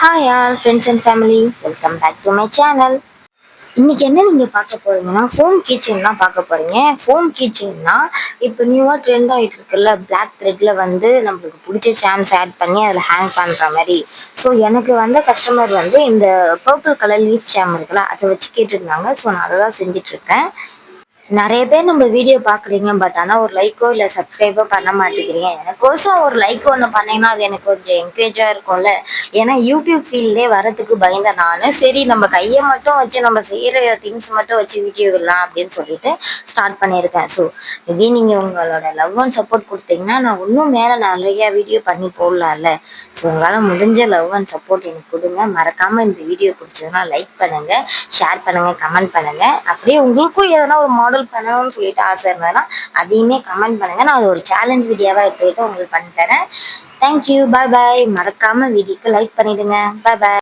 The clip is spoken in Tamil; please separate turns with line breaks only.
Hi all friends and family, welcome back to my channel. இன்னைக்கு என்ன நீங்கள் பார்க்க போறீங்கன்னா ஃபோன் கீச்செயின் தான் பார்க்க போறீங்க. ஃபோன் கீச்செயின்னா இப்போ நியூவாக ட்ரெண்ட் ஆகிட்டு இருக்குல்ல, பிளாக் த்ரெட்ல வந்து நம்மளுக்கு பிடிச்ச சான்ஸ் ஆட் பண்ணி அதில் ஹேங் பண்ணுற மாதிரி. ஸோ எனக்கு வந்த கஸ்டமர் வந்து இந்த பர்பிள் கலர் லீஃப் சாம் இருக்குல்ல, அதை வச்சு கேட்டுருந்தாங்க. ஸோ நான் அதை தான் செஞ்சிட்ருக்கேன். நிறைய பேர் நம்ம வீடியோ பார்க்குறீங்க, பட் ஆனால் ஒரு லைக்கோ இல்லை சப்ஸ்கிரைபோ பண்ண மாட்டேங்கிறீங்க. எனக்கோசம் ஒரு லைக் ஒன்று பண்ணீங்கன்னா அது எனக்கு கொஞ்சம் என்கரேஜாக இருக்கும்ல. ஏன்னா யூடியூப் ஃபீல்டே வரதுக்கு பயந்த நான், சரி நம்ம கையை மட்டும் வச்சு நம்ம செய்கிற திங்ஸ் மட்டும் வச்சு வீடியோ விடலாம் அப்படின்னு சொல்லிட்டு ஸ்டார்ட் பண்ணியிருக்கேன். ஸோ இதே நீங்கள் உங்களோட லவ் அண்ட் சப்போர்ட் கொடுத்தீங்கன்னா நான் இன்னும் மேலே நிறையா வீடியோ பண்ணி போடலாம்ல. ஸோ உங்களால் முடிஞ்ச லவ் அண்ட் சப்போர்ட் எனக்கு கொடுங்க. மறக்காமல் இந்த வீடியோ பிடிச்சதுன்னா லைக் பண்ணுங்கள், ஷேர் பண்ணுங்கள், கமெண்ட் பண்ணுங்கள். அப்படியே உங்களுக்கும் எதனா ஒரு மாடல் பண்ணணும்னு சொல்லிட்டு ஆசை இருந்ததுன்னா அதையுமே கமெண்ட் பண்ணுங்க. நான் அது ஒரு சேலஞ்ச் வீடியோவா எடுத்துக்கிட்டு உங்களுக்கு பண்ணி தரேன். தேங்க்யூ, பாய் பாய். மறக்காம வீடியோக்கு லைக் பண்ணிடுங்க. பாய் பாய்.